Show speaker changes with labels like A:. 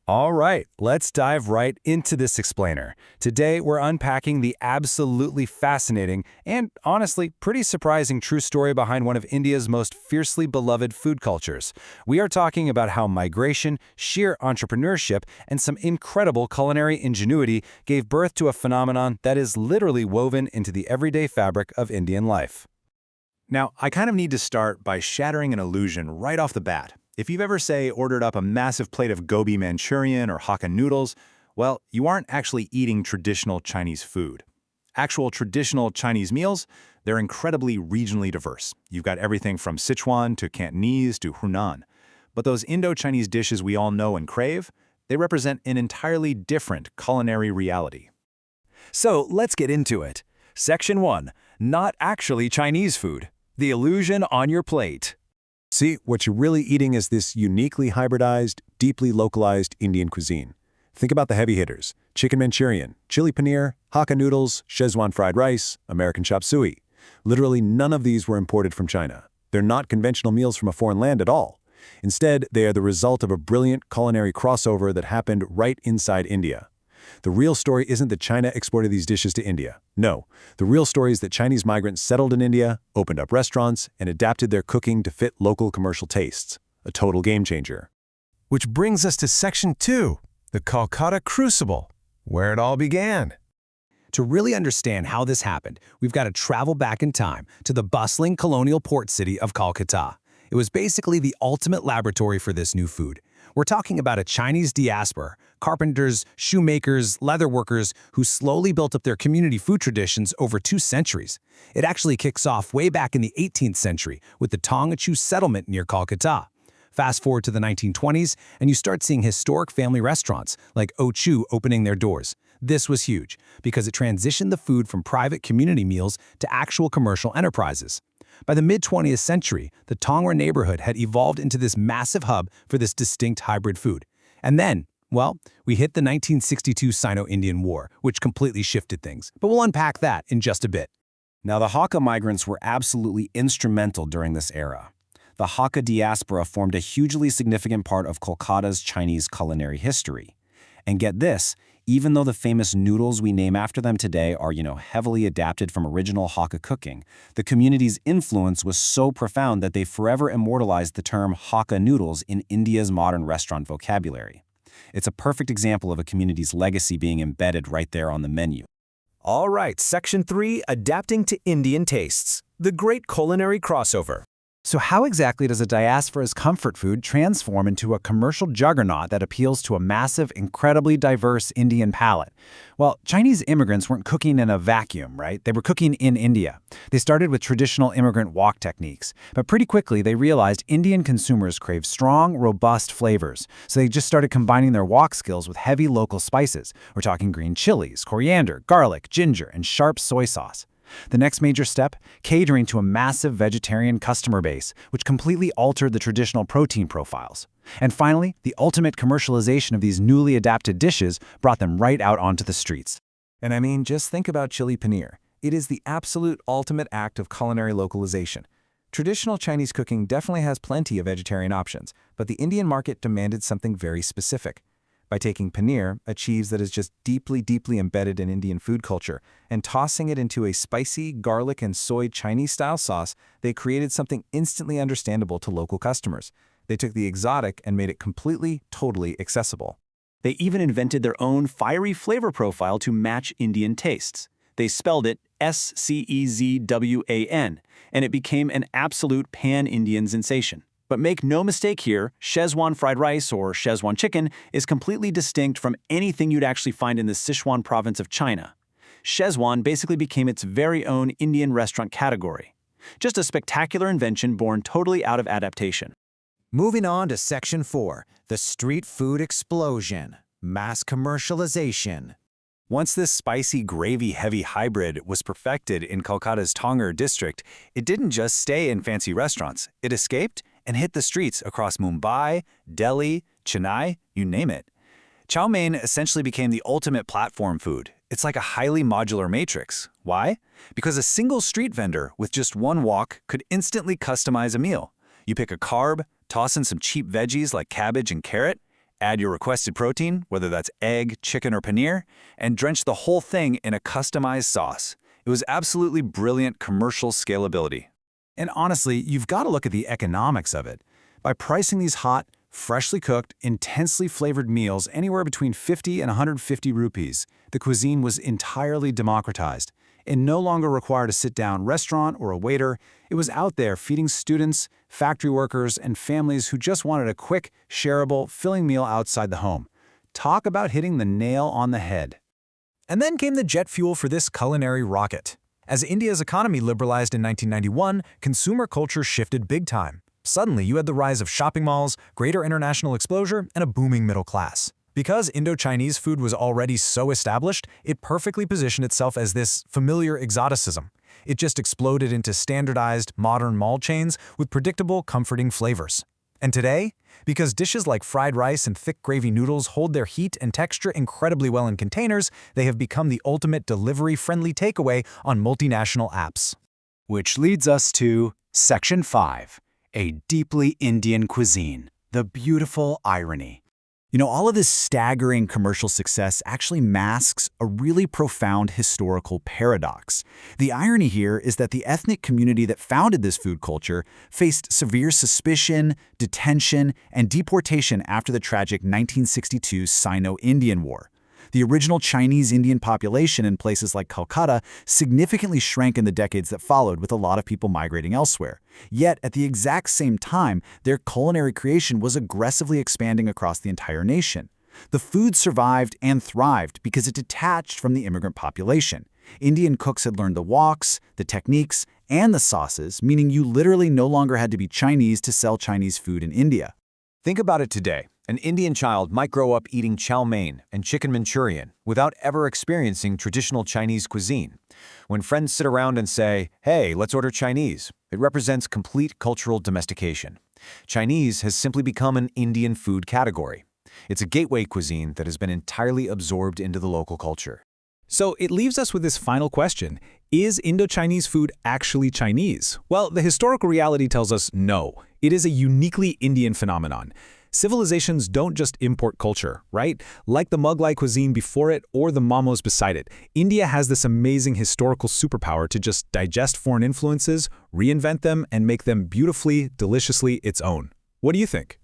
A: All right, let's dive right into this explainer. Today, we're unpacking the absolutely fascinating and honestly pretty surprising true story behind one of India's most fiercely beloved food cultures. We are talking about how migration, sheer entrepreneurship, and some incredible culinary ingenuity gave birth to a phenomenon that is literally woven into the everyday fabric of Indian life. Now, I kind of need to start by shattering an illusion right off the bat. If you've ever, say, ordered up a massive plate of gobi Manchurian or Hakka noodles, well, you aren't actually eating traditional Chinese food. Actual traditional Chinese meals, they're incredibly regionally diverse. You've got everything from Sichuan to Cantonese to Hunan. But those Indo-Chinese dishes we all know and crave, they represent an entirely different culinary reality. So let's get into it. Section 1. Not actually Chinese food. The illusion on your plate.
B: See, what you're really eating is this uniquely hybridized, deeply localized Indian cuisine. Think about the heavy hitters: chicken Manchurian, chili paneer, Hakka noodles, Szechuan fried rice, American chop suey. Literally none of these were imported from China. They're not conventional meals from a foreign land at all. Instead, they are the result of a brilliant culinary crossover that happened right inside India. The real story isn't that China exported these dishes to India. No, the real story is that Chinese migrants settled in India, opened up restaurants, and adapted their cooking to fit local commercial tastes. A total game changer.
C: Which brings us to Section 2, the Calcutta Crucible, where it all began.
A: To really understand how this happened, we've got to travel back in time to the bustling colonial port city of Calcutta. It was basically the ultimate laboratory for this new food. We're talking about a Chinese diaspora, carpenters, shoemakers, leather workers who slowly built up their community food traditions over 2 centuries. It actually kicks off way back in the 18th century with the Tongachu settlement near Calcutta. Fast forward to the 1920s, and you start seeing historic family restaurants like Ochu opening their doors. This was huge because it transitioned the food from private community meals to actual commercial enterprises. By the mid-20th century, the Tongra neighborhood had evolved into this massive hub for this distinct hybrid food. And then, well, we hit the 1962 Sino-Indian War, which completely shifted things. But we'll unpack that in just a bit.
D: Now, the Hakka migrants were absolutely instrumental during this era. The Hakka diaspora formed a hugely significant part of Kolkata's Chinese culinary history. And get this, even though the famous noodles we name after them today are, heavily adapted from original Hakka cooking, the community's influence was so profound that they forever immortalized the term Hakka noodles in India's modern restaurant vocabulary. It's a perfect example of a community's legacy being embedded right there on the menu.
A: All right, Section 3, Adapting to Indian Tastes. The Great Culinary Crossover. So how exactly does a diaspora's comfort food transform into a commercial juggernaut that appeals to a massive, incredibly diverse Indian palate? Well, Chinese immigrants weren't cooking in a vacuum, right? They were cooking in India. They started with traditional immigrant wok techniques, but pretty quickly they realized Indian consumers crave strong, robust flavors. So they just started combining their wok skills with heavy local spices. We're talking green chilies, coriander, garlic, ginger, and sharp soy sauce. The next major step, catering to a massive vegetarian customer base, which completely altered the traditional protein profiles. And finally, the ultimate commercialization of these newly adapted dishes brought them right out onto the streets.
E: And I mean, just think about chili paneer. It is the absolute ultimate act of culinary localization. Traditional Chinese cooking definitely has plenty of vegetarian options, but the Indian market demanded something very specific. By taking paneer, a cheese that is just deeply, deeply embedded in Indian food culture, and tossing it into a spicy garlic and soy Chinese-style sauce, they created something instantly understandable to local customers. They took the exotic and made it completely, totally accessible.
D: They even invented their own fiery flavor profile to match Indian tastes. They spelled it Sczwan, and it became an absolute pan-Indian sensation. But make no mistake here, Szechuan fried rice or Szechuan chicken is completely distinct from anything you'd actually find in the Sichuan province of China. Szechuan basically became its very own Indian restaurant category. Just a spectacular invention born totally out of adaptation.
F: Moving on to Section 4, the street food explosion, mass commercialization.
A: Once this spicy, gravy-heavy hybrid was perfected in Kolkata's Tongar district, it didn't just stay in fancy restaurants. It escaped and hit the streets across Mumbai, Delhi, Chennai, you name it. Chow mein essentially became the ultimate platform food. It's like a highly modular matrix. Why? Because a single street vendor with just one wok could instantly customize a meal. You pick a carb, toss in some cheap veggies like cabbage and carrot, Add your requested protein, whether that's egg, chicken, or paneer, and drench the whole thing in a customized sauce. It was absolutely brilliant commercial scalability.
E: And honestly, you've got to look at the economics of it. By pricing these hot, freshly cooked, intensely flavored meals anywhere between 50 and 150 rupees, the cuisine was entirely democratized. It no longer required a sit-down restaurant or a waiter. It was out there feeding students, factory workers, and families who just wanted a quick, shareable, filling meal outside the home. Talk about hitting the nail on the head.
C: And then came the jet fuel for this culinary rocket. As India's economy liberalized in 1991, consumer culture shifted big time. Suddenly, you had the rise of shopping malls, greater international exposure, and a booming middle class. Because Indo-Chinese food was already so established, it perfectly positioned itself as this familiar exoticism. It just exploded into standardized, modern mall chains with predictable, comforting flavors. And today, because dishes like fried rice and thick gravy noodles hold their heat and texture incredibly well in containers, they have become the ultimate delivery-friendly takeaway on multinational apps.
A: Which leads us to Section 5, a deeply Indian cuisine, the beautiful irony. You know, all of this staggering commercial success actually masks a really profound historical paradox. The irony here is that the ethnic community that founded this food culture faced severe suspicion, detention, and deportation after the tragic 1962 Sino-Indian War. The original Chinese-Indian population in places like Calcutta significantly shrank in the decades that followed, with a lot of people migrating elsewhere. Yet, at the exact same time, their culinary creation was aggressively expanding across the entire nation. The food survived and thrived because it detached from the immigrant population. Indian cooks had learned the woks, the techniques, and the sauces, meaning you literally no longer had to be Chinese to sell Chinese food in India.
E: Think about it today. An Indian child might grow up eating chow mein and chicken Manchurian without ever experiencing traditional Chinese cuisine. When friends sit around and say, "Hey, let's order Chinese," it represents complete cultural domestication. Chinese has simply become an Indian food category. It's a gateway cuisine that has been entirely absorbed into the local culture.
G: So it leaves us with this final question. Is Indo-Chinese food actually Chinese? Well, the historical reality tells us no. It is a uniquely Indian phenomenon. Civilizations don't just import culture, right? Like the Mughlai cuisine before it or the momos beside it, India has this amazing historical superpower to just digest foreign influences, reinvent them, and make them beautifully, deliciously its own. What do you think?